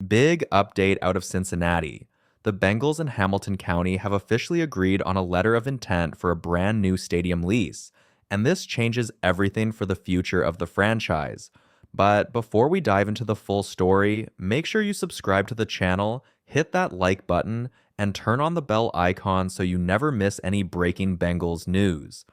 Big update out of Cincinnati. The Bengals and Hamilton County have officially agreed on a letter of intent for a brand new stadium lease, and this changes everything for the future of the franchise. But before we dive into the full story, make sure you subscribe to the channel, hit that like button, and turn on the bell icon so you never miss any breaking Bengals news.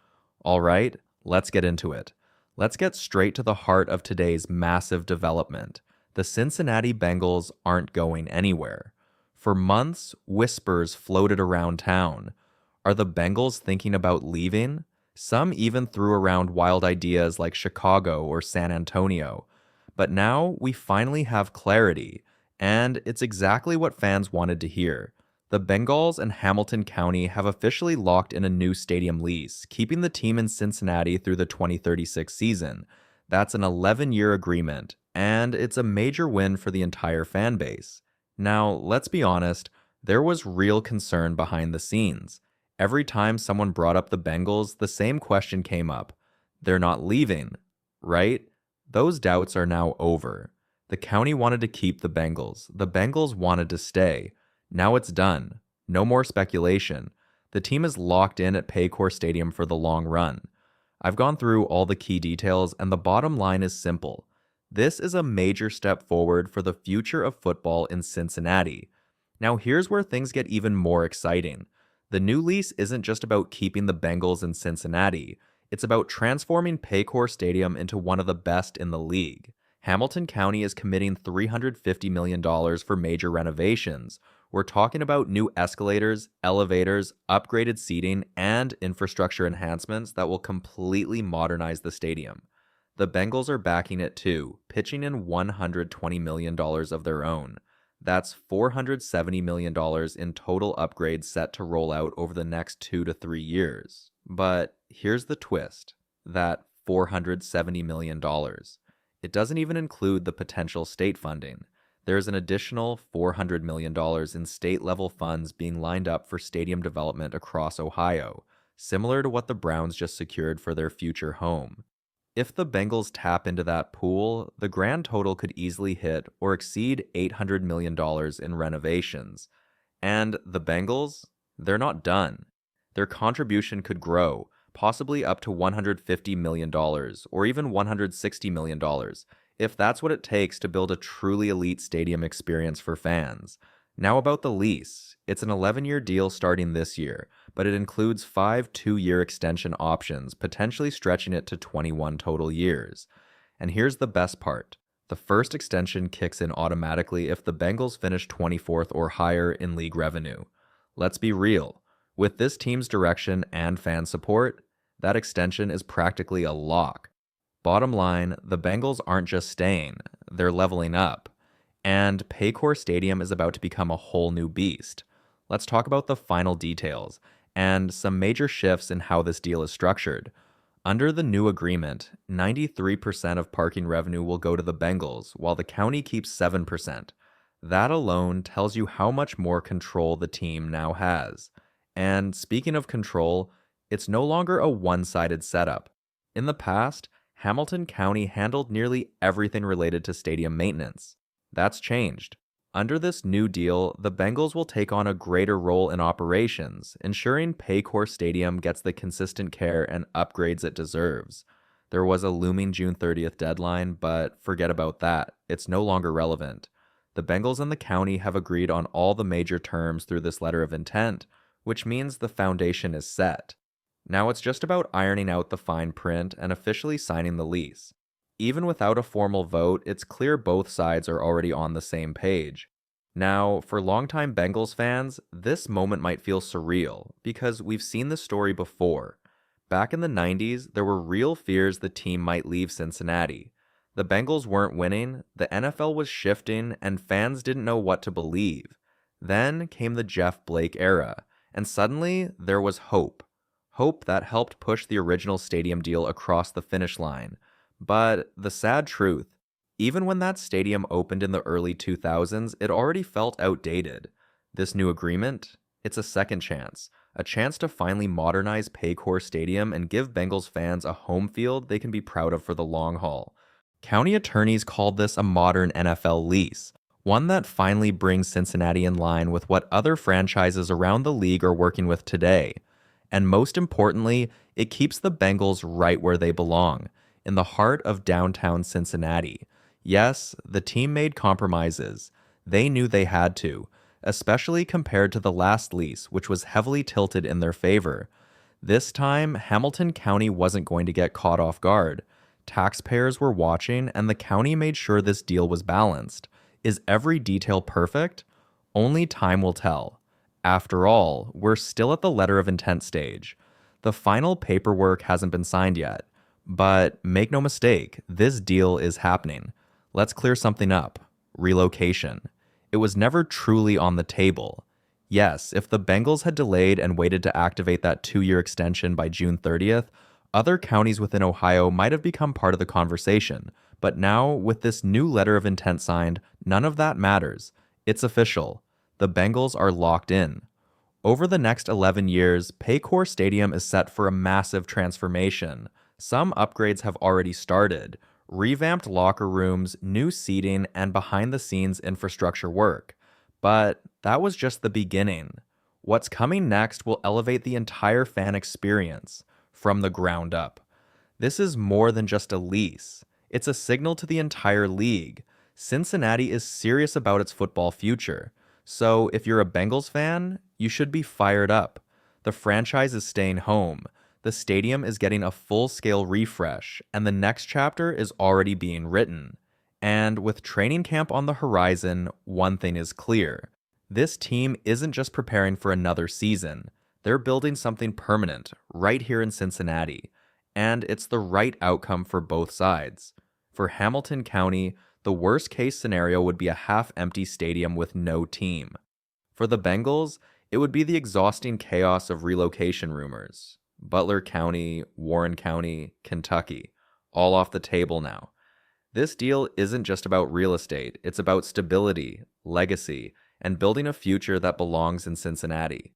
All right, let's get into it. Let's get straight to the heart of today's massive development. The Cincinnati Bengals aren't going anywhere. For months, whispers floated around town. Are the Bengals thinking about leaving? Some even threw around wild ideas like Chicago or San Antonio. But now we finally have clarity, and it's exactly what fans wanted to hear. The Bengals and Hamilton County have officially locked in a new stadium lease, keeping the team in Cincinnati through the 2036 season. That's an 11-year agreement, and it's a major win for the entire fan base. Now, let's be honest, there was real concern behind the scenes. Every time someone brought up the Bengals, the same question came up. They're not leaving, right? Those doubts are now over. The county wanted to keep the Bengals. The Bengals wanted to stay. Now it's done. No more speculation. The team is locked in at Paycor Stadium for the long run. I've gone through all the key details, and the bottom line is simple. This is a major step forward for the future of football in Cincinnati. Now here's where things get even more exciting. The new lease isn't just about keeping the Bengals in Cincinnati. It's about transforming Paycor Stadium into one of the best in the league. Hamilton County is committing $350 million for major renovations. We're talking about new escalators, elevators, upgraded seating, and infrastructure enhancements that will completely modernize the stadium. The Bengals are backing it too, pitching in $120 million of their own. That's $470 million in total upgrades set to roll out over the next 2 to 3 years. But here's the twist, that $470 million. It doesn't even include the potential state funding. There's an additional $400 million in state-level funds being lined up for stadium development across Ohio, similar to what the Browns just secured for their future home. If the Bengals tap into that pool, the grand total could easily hit or exceed $800 million in renovations. And the Bengals, they're not done. Their contribution could grow, possibly up to $150 million or even $160 million, if that's what it takes to build a truly elite stadium experience for fans. Now about the lease. It's an 11-year deal starting this year, but it includes 5 two-year extension options, potentially stretching it to 21 total years. And here's the best part. The first extension kicks in automatically if the Bengals finish 24th or higher in league revenue. Let's be real. With this team's direction and fan support, that extension is practically a lock. Bottom line, the Bengals aren't just staying, they're leveling up. And Paycor Stadium is about to become a whole new beast. Let's talk about the final details and some major shifts in how this deal is structured. Under the new agreement, 93% of parking revenue will go to the Bengals, while the county keeps 7%. That alone tells you how much more control the team now has. And speaking of control, it's no longer a one-sided setup. In the past, Hamilton County handled nearly everything related to stadium maintenance. That's changed. Under this new deal, the Bengals will take on a greater role in operations, ensuring Paycor Stadium gets the consistent care and upgrades it deserves. There was a looming June 30th deadline, but forget about that. It's no longer relevant. The Bengals and the county have agreed on all the major terms through this letter of intent, which means the foundation is set. Now it's just about ironing out the fine print and officially signing the lease. Even without a formal vote, it's clear both sides are already on the same page. Now, for longtime Bengals fans, this moment might feel surreal, because we've seen this story before. Back in the 90s, there were real fears the team might leave Cincinnati. The Bengals weren't winning, the NFL was shifting, and fans didn't know what to believe. Then came the Jeff Blake era, and suddenly there was hope. Hope that helped push the original stadium deal across the finish line. But the sad truth, even when that stadium opened in the early 2000s, it already felt outdated. This new agreement, it's a second chance, a chance to finally modernize Paycor Stadium and give Bengals fans a home field they can be proud of for the long haul. County attorneys called this a modern NFL lease. one that finally brings Cincinnati in line with what other franchises around the league are working with today. And most importantly, it keeps the Bengals right where they belong, in the heart of downtown Cincinnati. Yes, the team made compromises. They knew they had to, especially compared to the last lease, which was heavily tilted in their favor. This time, Hamilton County wasn't going to get caught off guard. Taxpayers were watching, and the county made sure this deal was balanced. Is every detail perfect? Only time will tell. After all, we're still at the letter of intent stage. The final paperwork hasn't been signed yet. But make no mistake, this deal is happening. Let's clear something up. Relocation. It was never truly on the table. Yes, if the Bengals had delayed and waited to activate that 2-year extension by June 30th, other counties within Ohio might have become part of the conversation. But now, with this new letter of intent signed, none of that matters. It's official. The Bengals are locked in. Over the next 11 years, Paycor Stadium is set for a massive transformation. Some upgrades have already started. Revamped locker rooms, new seating, and behind-the-scenes infrastructure work. But that was just the beginning. What's coming next will elevate the entire fan experience from the ground up. This is more than just a lease. It's a signal to the entire league. Cincinnati is serious about its football future. So if you're a Bengals fan, you should be fired up. The franchise is staying home. The stadium is getting a full-scale refresh, and the next chapter is already being written. And with training camp on the horizon, one thing is clear. This team isn't just preparing for another season. They're building something permanent right here in Cincinnati. And it's the right outcome for both sides. For Hamilton County, the worst-case scenario would be a half-empty stadium with no team. For the Bengals, it would be the exhausting chaos of relocation rumors. Butler County, Warren County, Kentucky, all off the table now. This deal isn't just about real estate, it's about stability, legacy, and building a future that belongs in Cincinnati.